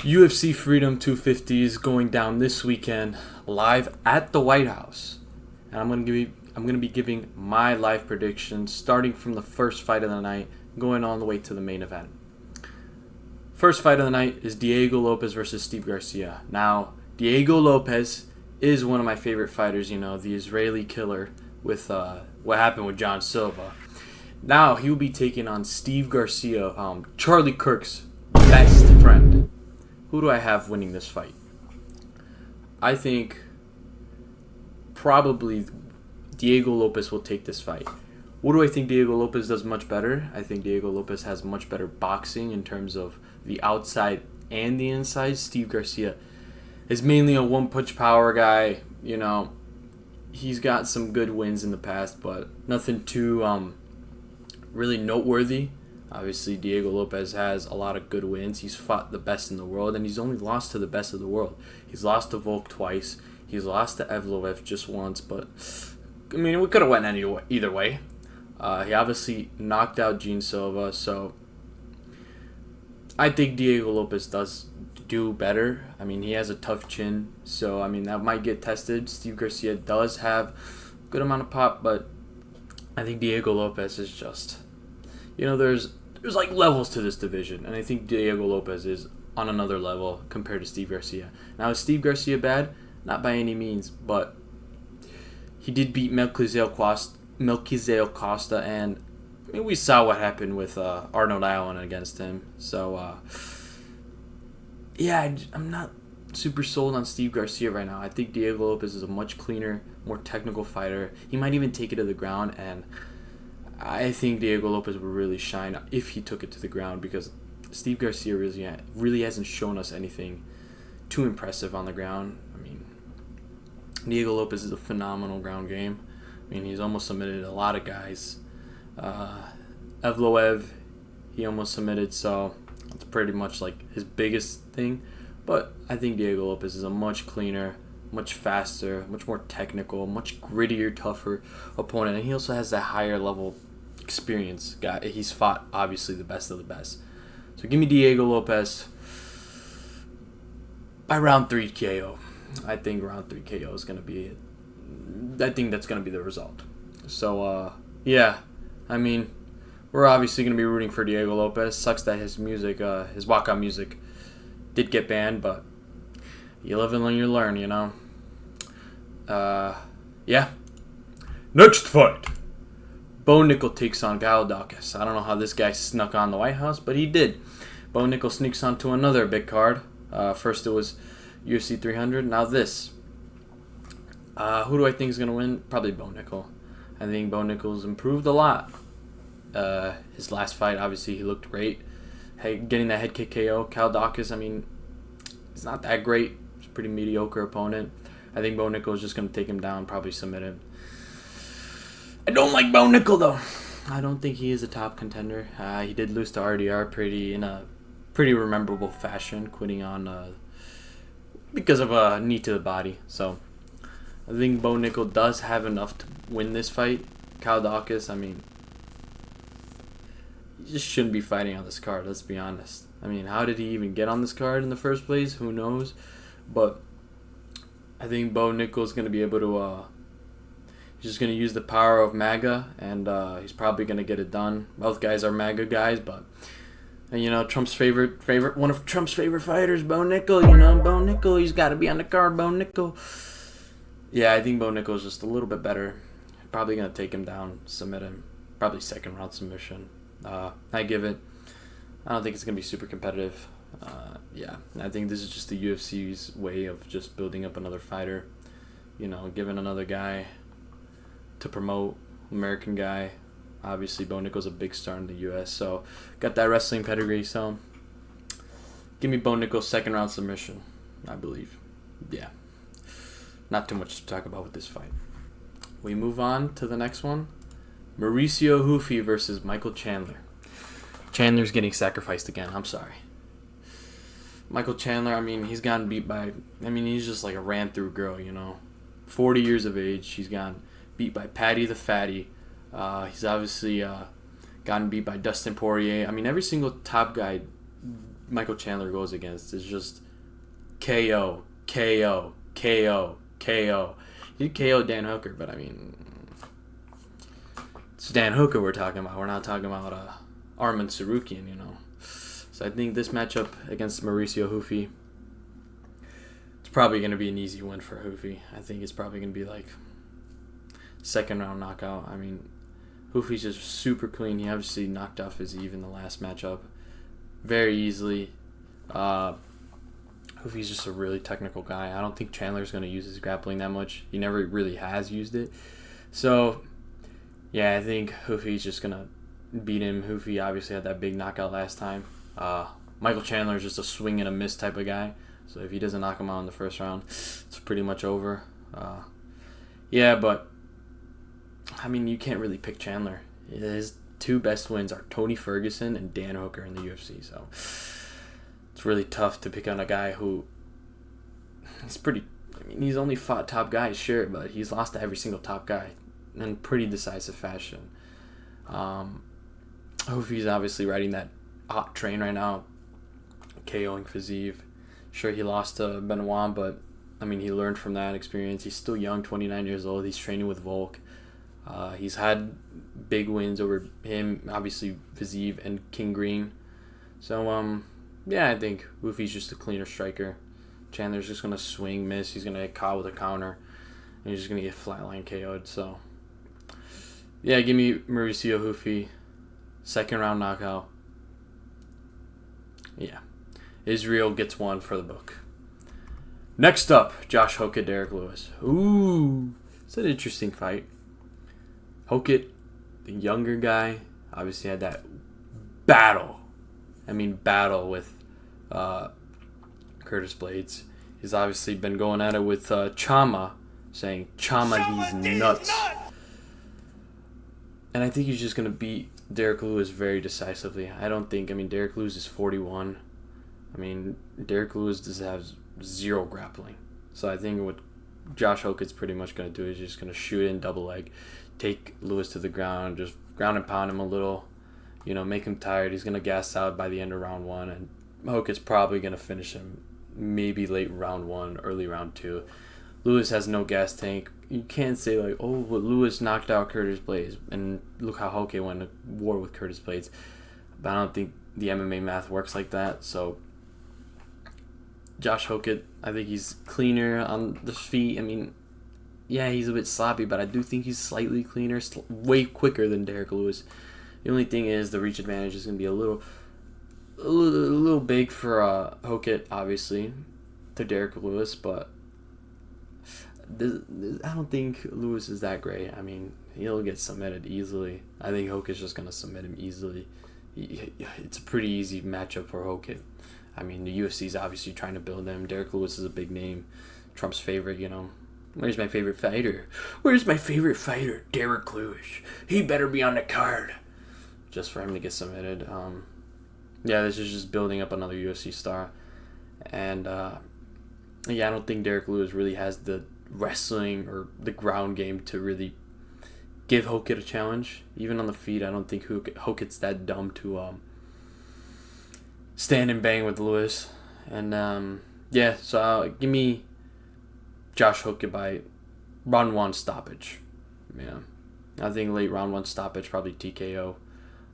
UFC Freedom 250 is going down this weekend live at the White House, and I'm gonna be giving my live predictions starting from the first fight of the night, going all the way to the main event. First fight of the night is Diego Lopes versus Steve Garcia. Now, Diego Lopes is one of my favorite fighters. You know, the Israeli killer with what happened with John Silva. Now he will be taking on Steve Garcia, Charlie Kirk's best friend. Who do I have winning this fight? I think probably Diego Lopes will take this fight. What do I think Diego Lopes does much better? I think Diego Lopes has much better boxing in terms of the outside and the inside. Steve Garcia is mainly a one-punch power guy. You know, he's got some good wins in the past, but nothing too really noteworthy. Obviously, Diego Lopes has a lot of good wins. He's fought the best in the world, and he's only lost to the best of the world. He's lost to Volk twice. He's lost to Evloev just once, but I mean, we could have went either way. He obviously knocked out Gene Silva, so I think Diego Lopes does do better. I mean, he has a tough chin, so I mean that might get tested. Steve Garcia does have a good amount of pop, but I think Diego Lopes is just, you know, there's like levels to this division, and I think Diego Lopes is on another level compared to Steve Garcia. Now, is Steve Garcia bad? Not by any means, but he did beat Melquizael Costa, and I mean, we saw what happened with Arnold Allen against him. So, yeah, I'm not super sold on Steve Garcia right now. I think Diego Lopes is a much cleaner, more technical fighter. He might even take it to the ground, and I think Diego Lopes would really shine if he took it to the ground, because Steve Garcia really hasn't shown us anything too impressive on the ground. I mean, Diego Lopes is a phenomenal ground game. I mean, he's almost submitted a lot of guys. Evloev, he almost submitted, so it's pretty much like his biggest thing. But I think Diego Lopes is a much cleaner, much faster, much more technical, much grittier, tougher opponent. And he also has that higher level experience guy. He's fought, obviously, the best of the best. So give me Diego Lopes by round 3 KO. I think round 3 KO is going to be it. I think that's going to be the result. So, yeah. I mean, we're obviously going to be rooting for Diego Lopes. Sucks that his music, his walkout music did get banned, but you live and you learn, you know. Yeah. Next fight. Bo Nickel takes on Kyle Dawkins. I don't know how this guy snuck on the White House, but he did. Bo Nickel sneaks onto another big card. First it was UFC 300. Now this. Who do I think is going to win? Probably Bo Nickel. I think Bo Nickel's improved a lot. His last fight, obviously, he looked great. Hey, getting that head kick KO. Kyle Dawkins, I mean, he's not that great. He's a pretty mediocre opponent. I think Bo Nickel is just going to take him down, probably submit him. I don't like Bo Nickel, though. I don't think he is a top contender. He did lose to RDR in a pretty rememberable fashion, quitting on because of a knee to the body. So I think Bo Nickel does have enough to win this fight. Kyle Dawkins, I mean, he just shouldn't be fighting on this card, let's be honest. I mean, how did he even get on this card in the first place? Who knows? But I think Bo Nickel's going to be able to he's just going to use the power of MAGA, and he's probably going to get it done. Both guys are MAGA guys, but you know, one of Trump's favorite fighters, Bo Nickel. You know, Bo Nickel, he's got to be on the card. Bo Nickel. Yeah, I think Bo Nickel is just a little bit better. Probably going to take him down, submit him. Probably second round submission. I give it. I don't think it's going to be super competitive. Yeah, I think this is just the UFC's way of just building up another fighter. You know, giving another guy to promote, American guy. Obviously, Bo Nickel's a big star in the U.S., so got that wrestling pedigree. So give me Bo Nickel's second round submission, I believe. Yeah. Not too much to talk about with this fight. We move on to the next one. Mauricio Hufi versus Michael Chandler. Chandler's getting sacrificed again. I'm sorry. Michael Chandler, I mean, he's gotten beat by... I mean, he's just like a ran-through girl, you know. 40 years of age. He's gotten beat by Patty the Fatty. He's obviously gotten beat by Dustin Poirier. I mean, every single top guy Michael Chandler goes against is just KO, KO, KO, KO. He KO Dan Hooker, but I mean, it's Dan Hooker we're talking about. We're not talking about Arman Tsarukyan, you know. So I think this matchup against Mauricio Hoofy, it's probably going to be an easy win for Hoofy. I think it's probably going to be like second round knockout. I mean, Hoofy's just super clean. He obviously knocked off Fiziev in the last matchup very easily. Hoofy's just a really technical guy. I don't think Chandler's going to use his grappling that much. He never really has used it. So, yeah, I think Hoofy's just going to beat him. Hoofy obviously had that big knockout last time. Michael Chandler is just a swing and a miss type of guy. So if he doesn't knock him out in the first round, it's pretty much over. Yeah, but, I mean, you can't really pick Chandler. His two best wins are Tony Ferguson and Dan Hooker in the UFC. So it's really tough to pick on a guy who he's only fought top guys, sure, but he's lost to every single top guy in pretty decisive fashion. Hoofy's obviously riding that hot train right now, KOing Fiziev. Sure, he lost to Benoit, but I mean, he learned from that experience. He's still young, 29 years old. He's training with Volk. He's had big wins over him, obviously Fiziev and King Green. So, yeah, I think Hoofy's just a cleaner striker. Chandler's just going to swing, miss. He's going to get caught with a counter. And he's just going to get flatline KO'd. So, yeah, give me Mauricio Hoofy. Second round knockout. Yeah. Israel gets one for the book. Next up, Josh Hokett, Derek Lewis. Ooh, it's an interesting fight. Hokett, the younger guy, obviously had that battle with Curtis Blades. He's obviously been going at it with Chama, saying, Chama these nuts. And I think he's just going to beat Derek Lewis very decisively. Derek Lewis is 41. Derek Lewis just has zero grappling. So I think what Josh Hokett's pretty much going to do is just going to shoot in double leg, take Lewis to the ground, just ground and pound him a little, make him tired. He's going to gas out by the end of round one, and Hokett's probably going to finish him maybe late round one, early round two. Lewis has no gas tank. You can't say but Lewis knocked out Curtis Blades, and look how Hokett went to war with Curtis Blades. But I don't think the MMA math works like that, so Josh Hokett, I think he's cleaner on the feet. Yeah, he's a bit sloppy, but I do think he's slightly cleaner, way quicker than Derek Lewis. The only thing is the reach advantage is going to be a little big for Hokett, obviously, to Derek Lewis, but I don't think Lewis is that great. He'll get submitted easily. I think Hokett's just going to submit him easily. It's a pretty easy matchup for Hokett. The UFC's obviously trying to build him. Derek Lewis is a big name. Trump's favorite, Where's my favorite fighter? Where's my favorite fighter? Derek Lewis. He better be on the card. Just for him to get submitted. Yeah, this is just building up another UFC star. And, I don't think Derek Lewis really has the wrestling or the ground game to really give Hokett a challenge. Even on the feet, I don't think Hokett's that dumb to stand and bang with Lewis. And, so give me Josh Hokett by round one stoppage. Yeah. I think late round one stoppage, probably TKO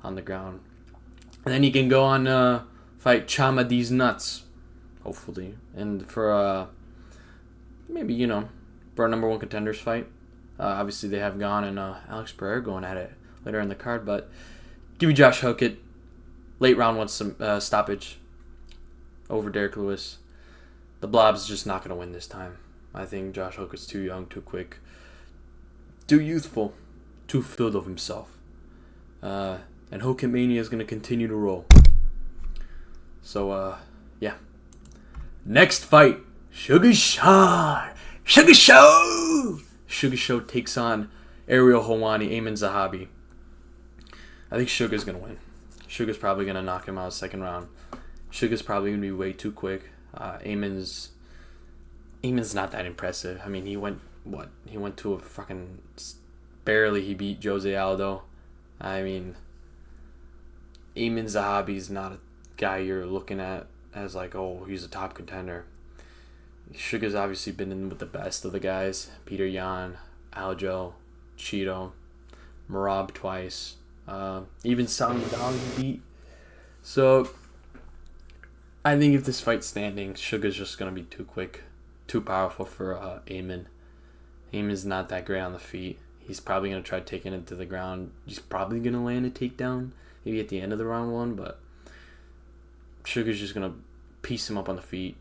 on the ground. And then you can go on fight Chama these nuts, hopefully. And for maybe, for a number one contenders fight. Obviously they have Gane and Alex Pereira going at it later in the card, but give me Josh Hokett, late round one stoppage over Derek Lewis. The Blob's just not going to win this time. I think Josh Hokett's too young, too quick, too youthful, too filled of himself. And Hokett Mania is going to continue to roll. So, yeah. Next fight, Sugar Sean. Sugar Show! Sugar Show takes on Ariel Helwani, Ayman Zahabi. I think Sugar's going to win. Sugar's probably going to knock him out second round. Sugar's probably going to be way too quick. Ayman's not that impressive. He went to a fucking... Barely he beat Jose Aldo. Ayman Zahabi's not guy you're looking at as like, oh, he's a top contender. Sugar's obviously been in with the best of the guys. Peter Yan, Aljo, Cheeto, Marab twice. Even Song Dong beat. So I think if this fight's standing, Sugar's just going to be too quick, too powerful for Eamon. Eamon's not that great on the feet. He's probably going to try taking it to the ground. He's probably going to land a takedown maybe at the end of the round one, but Sugar's just going to piece him up on the feet.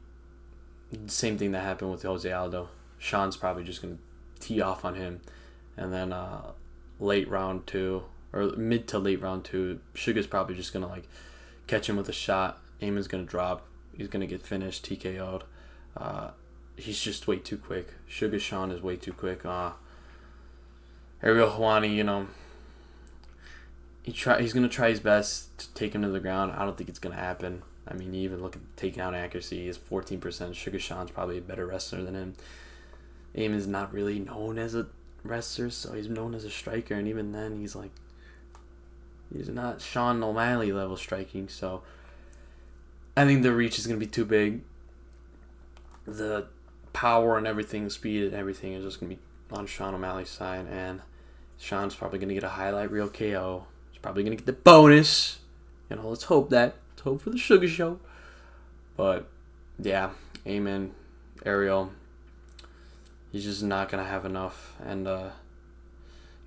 Same thing that happened with Jose Aldo. Sean's probably just going to tee off on him. And then late round 2, or mid to late round 2, Sugar's probably just going to like catch him with a shot. Eamon's going to drop. He's going to get finished, TKO'd. He's just way too quick. Sugar Sean is way too quick. Ariel Helwani, you know, he's going to try his best to take him to the ground. I don't think it's going to happen. I mean, you even look at the takedown accuracy, he's 14%. Sugar Sean's probably a better wrestler than him. Eamon's not really known as a wrestler, so he's known as a striker, and even then, he's not Sean O'Malley level striking, so I think the reach is going to be too big. The power and everything, speed and everything is just going to be on Sean O'Malley's side, and Sean's probably going to get a highlight reel KO. He's probably going to get the bonus. You know, let's hope that. Let's hope for the Sugar Show. But, yeah, Eamon, Ariel, he's just not going to have enough. And,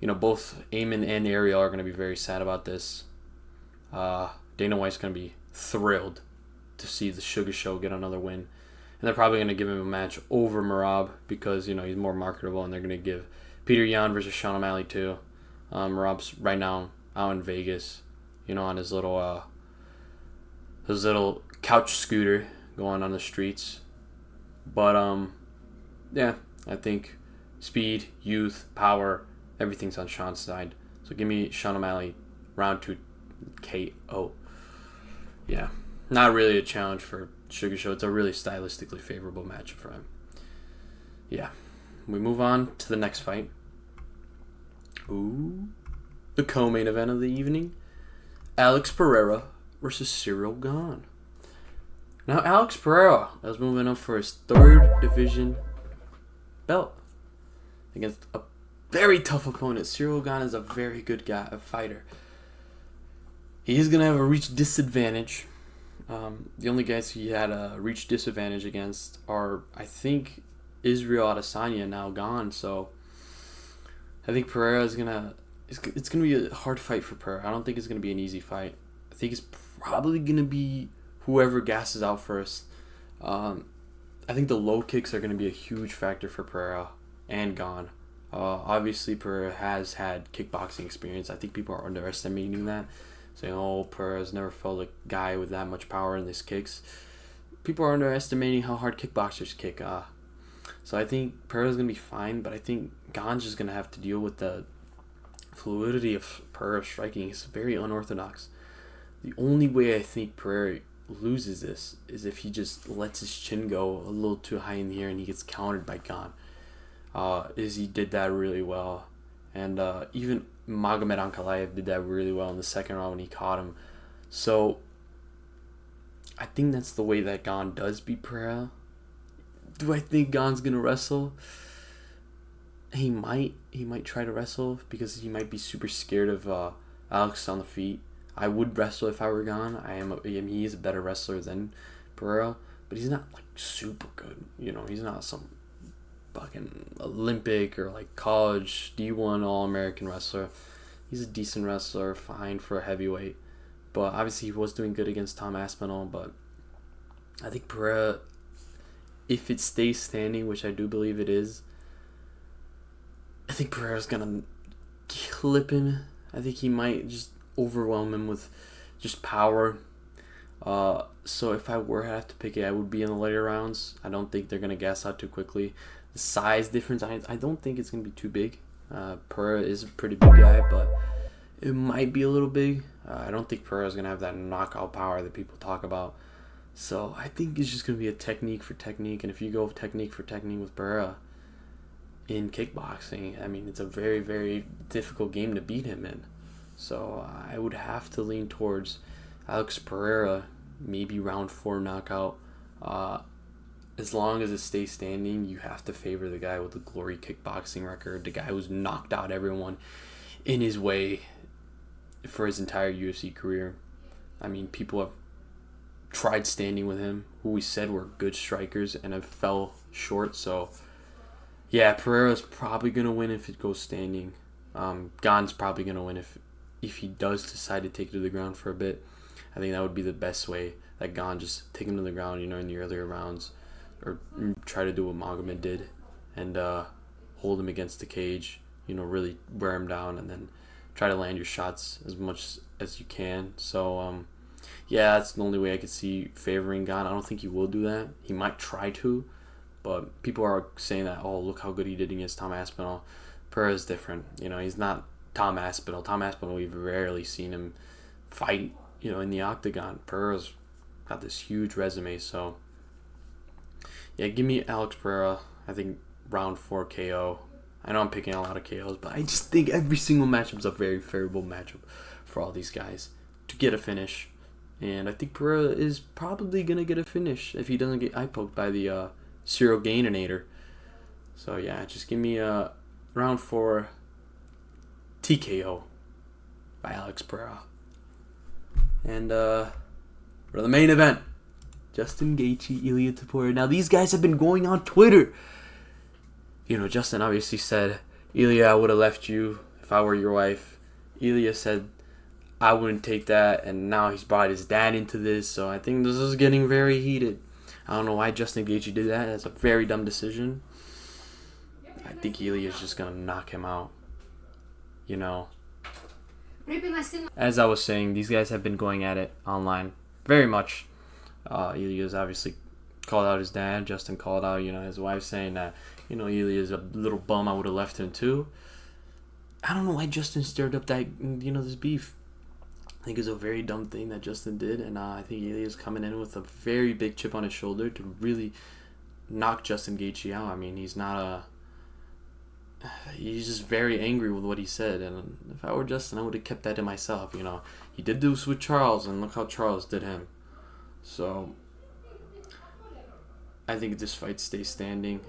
you know, both Eamon and Ariel are going to be very sad about this. Dana White's going to be thrilled to see the Sugar Show get another win. And they're probably going to give him a match over Marab because, you know, he's more marketable, and they're going to give Peter Yan versus Sean O'Malley too. Marab's right now out in Vegas, you know, on his little couch scooter going on the streets. But, yeah, I think speed, youth, power, everything's on Sean's side. So give me Sean O'Malley, round 2 KO. Yeah, not really a challenge for Sugar Show. It's a really stylistically favorable matchup for him. Yeah. We move on to the next fight. Ooh. The co-main event of the evening. Alex Pereira versus Cyril Gane. Now, Alex Pereira is moving up for his 3rd division belt against a very tough opponent. Cyril Gane is a very good guy, a fighter. He is going to have a reach disadvantage. The only guys he had a reach disadvantage against are, I think, Israel Adesanya, now gone. So I think Pereira is it's gonna be a hard fight for Pereira. I don't think it's gonna be an easy fight. I think it's probably gonna be whoever gasses out first. I think the low kicks are gonna be a huge factor for Pereira and Gane. Obviously, Pereira has had kickboxing experience. I think people are underestimating that. Saying, oh, Pereira's never felt a guy with that much power in his kicks. People are underestimating how hard kickboxers kick. So I think Pereira's going to be fine, but I think Gane's just going to have to deal with the fluidity of Pereira striking. It's very unorthodox. The only way I think Pereira loses this is if he just lets his chin go a little too high in the air and he gets countered by Gane. Izzy did that really well. And even Magomed Ankalaev did that really well in the second round when he caught him. So I think that's the way that Gane does beat Pereira. Do I think Gane's going to wrestle? He might try to wrestle because he might be super scared of Alex on the feet. I would wrestle if I were Gane. He is a better wrestler than Pereira, but he's not like super good. You know, he's not some fucking Olympic or like college D1 All-American wrestler. He's a decent wrestler, fine for a heavyweight. But obviously he was doing good against Tom Aspinall. But I think Pereira, if it stays standing, which I do believe it is, I think Pereira's going to clip him. I think he might just overwhelm him with just power. So if I were to have to pick it, I would be in the later rounds. I don't think they're going to gas out too quickly. The size difference, I don't think it's going to be too big. Pereira is a pretty big guy, but it might be a little big. I don't think Pereira's going to have that knockout power that people talk about. So I think it's just going to be a technique for technique. And if you go technique for technique with Pereira in kickboxing, I mean, it's a very, very difficult game to beat him in. So I would have to lean towards Alex Pereira maybe round 4 knockout. As long as it stays standing, you have to favor the guy with the glory kickboxing record, the guy who's knocked out everyone in his way for his entire UFC career. I mean, people have tried standing with him, who we said were good strikers, and have fell short. So, yeah, Pereira's probably going to win if it goes standing. Gane's probably going to win if he does decide to take it to the ground for a bit. I think that would be the best way. That Gane just take him to the ground, in the earlier rounds, or try to do what Magomed did and hold him against the cage, really wear him down, and then try to land your shots as much as you can. So, yeah, that's the only way I could see favoring Gane. I don't think he will do that. He might try to, but people are saying that, oh, look how good he did against Tom Aspinall. Pereira's different. He's not Tom Aspinall. Tom Aspinall, we've rarely seen him fight, in the octagon. Pereira's got this huge resume, so yeah, give me Alex Pereira. I think round 4 KO. I know I'm picking a lot of KOs, but I just think every single matchup is a very favorable matchup for all these guys to get a finish. And I think Pereira is probably going to get a finish if he doesn't get eye poked by the Cyril Gaininator. So yeah, just give me a round 4 TKO by Alex Pereira. And for the main event, Justin Gaethje, Ilia Topuria. Now, these guys have been going on Twitter. Justin obviously said, Ilia, I would have left you if I were your wife. Ilia said, I wouldn't take that. And now he's brought his dad into this. So I think this is getting very heated. I don't know why Justin Gaethje did that. That's a very dumb decision. I think Ilia is just going to knock him out. As I was saying, these guys have been going at it online very much. Ilia's obviously called out his dad. Justin called out, his wife, saying that, Ilia's a little bum. I would have left him too. I don't know why Justin stirred up that, this beef. I think it's a very dumb thing that Justin did, and I think Ilia's coming in with a very big chip on his shoulder to really knock Justin Gaethje out. I mean, he's just very angry with what he said, and if I were Justin, I would have kept that to myself. He did this with Charles, and look how Charles did him. So I think this fight stays standing.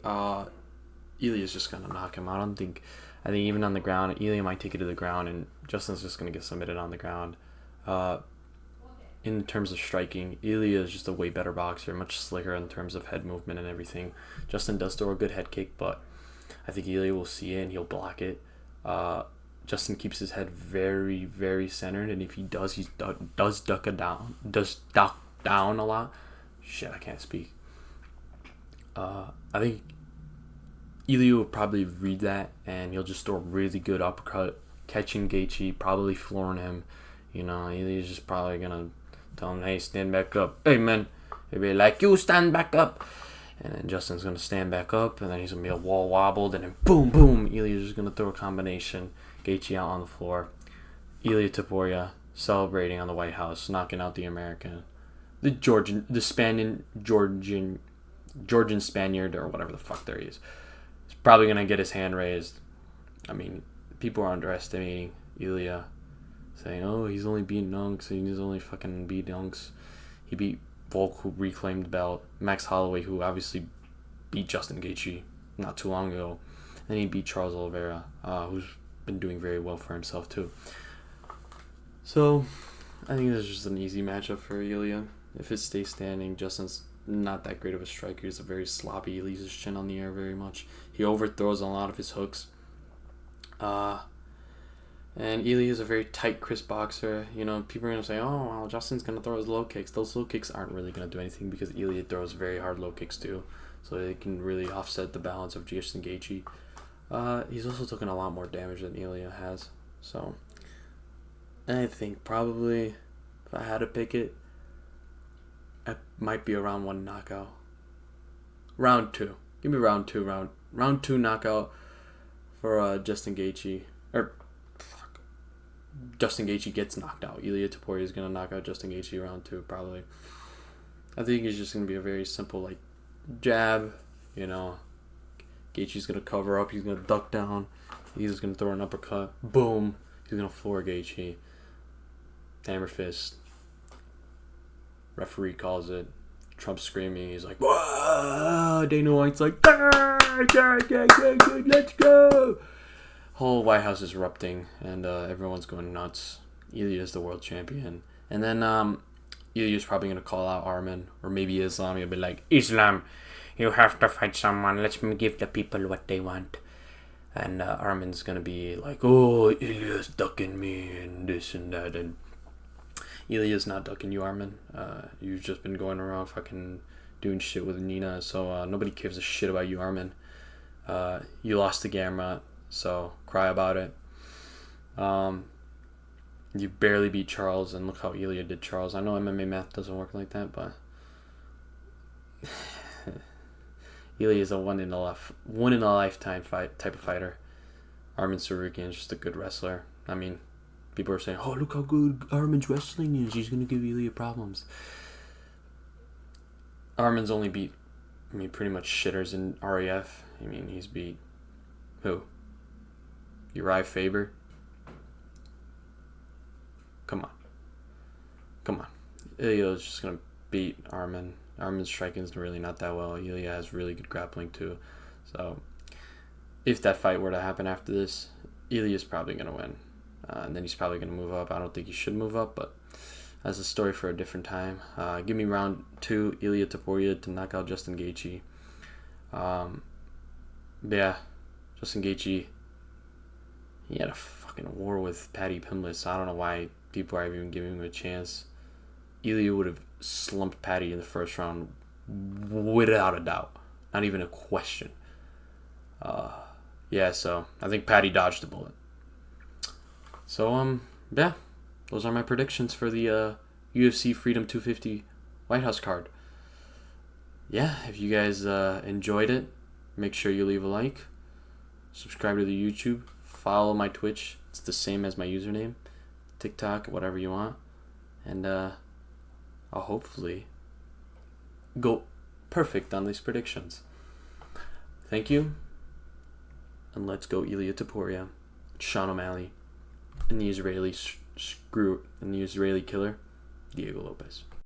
Ilia's just gonna knock him out. I think even on the ground, Ilia might take it to the ground, and Justin's just gonna get submitted on the ground. In terms of striking, Ilia is just a way better boxer, much slicker in terms of head movement and everything. Justin does throw a good head kick, but I think Ilia will see it and he'll block it. Justin keeps his head very, very centered, and if he does, he does duck down a lot. Shit, I can't speak. I think Ilia will probably read that, and he'll just throw a really good uppercut, catching Gaethje, probably flooring him. Ilia's just probably gonna tell him, hey, stand back up. Hey, man, he'll be like, you stand back up. And then Justin's going to stand back up, and then he's going to be a wall wobbled, and then boom, boom, Ilia's just going to throw a combination. Gaethje out on the floor. Ilia Topuria celebrating on the White House, knocking out the American. The Georgian Spaniard, or whatever the fuck there he is. He's probably going to get his hand raised. I mean, people are underestimating Ilia, saying, oh, he's only beaten Dunks, he's only fucking beat Dunks. He beat Volk, who reclaimed the belt. Max Holloway, who obviously beat Justin Gaethje not too long ago. And he beat Charles Oliveira, who's been doing very well for himself too. So, I think this is just an easy matchup for Ilia. If it stays standing, Justin's not that great of a striker. He's a very sloppy. He leaves his chin on the air very much. He overthrows a lot of his hooks. And Ilia is a very tight, crisp boxer. People are going to say, oh, well, Justin's going to throw his low kicks. Those low kicks aren't really going to do anything because Ilia throws very hard low kicks too. So they can really offset the balance of Justin Gaethje. He's also taken a lot more damage than Ilia has. So I think probably if I had to pick it, it might be a round 1 knockout. Round 2. Give me round 2. Round 2 knockout for Justin Gaethje. Justin Gaethje gets knocked out. Ilia Topuria is going to knock out Justin Gaethje round 2, probably. I think it's just going to be a very simple, jab. Gaethje's going to cover up. He's going to duck down. He's going to throw an uppercut. Boom. He's going to floor Gaethje. Hammer fist. Referee calls it. Trump's screaming. He's like, whoa! Dana White's like, let's go! Whole White House is erupting, and everyone's going nuts. Ilya's the world champion. And then Ilya's probably going to call out Arman, or maybe Islam. He'll be like, Islam, you have to fight someone. Let's give the people what they want. And Arman's going to be like, oh, Ilya's ducking me, and this and that. And Ilya's not ducking you, Arman. You've just been going around fucking doing shit with Nina, so nobody gives a shit about you, Arman. You lost the Gamrot, so cry about it. You barely beat Charles, and look how Ilya did Charles. I know MMA math doesn't work like that, but Ilya is a one in a lifetime type of fighter. Arman Tsarukyan is just a good wrestler. I mean, people are saying, "Oh, look how good Arman's wrestling is. He's gonna give Ilya problems." Arman's only beat, pretty much shitters in RAF. He's beat who? Uriah Faber. Come on. Ilya's just gonna beat Arman. Arman's striking is really not that well. Ilya has really good grappling too. So if that fight were to happen after this, Ilya's probably gonna win. And then he's probably gonna move up. I don't think he should move up, but that's a story for a different time. Give me round 2, Ilya Topuria to knock out Justin Gaethje. Yeah, Justin Gaethje, he had a fucking war with Paddy Pimblett, so I don't know why people are even giving him a chance. Ilya would have slumped Paddy in the first round without a doubt. Not even a question. Yeah, so I think Paddy dodged the bullet. So, yeah, those are my predictions for the UFC Freedom 250 White House card. Yeah, if you guys enjoyed it, make sure you leave a like, subscribe to the YouTube, follow my Twitch. It's the same as my username, TikTok, whatever you want. And I'll hopefully go perfect on these predictions. Thank you. And let's go Ilya Topuria, Sean O'Malley, and the Israeli killer, Diego Lopez.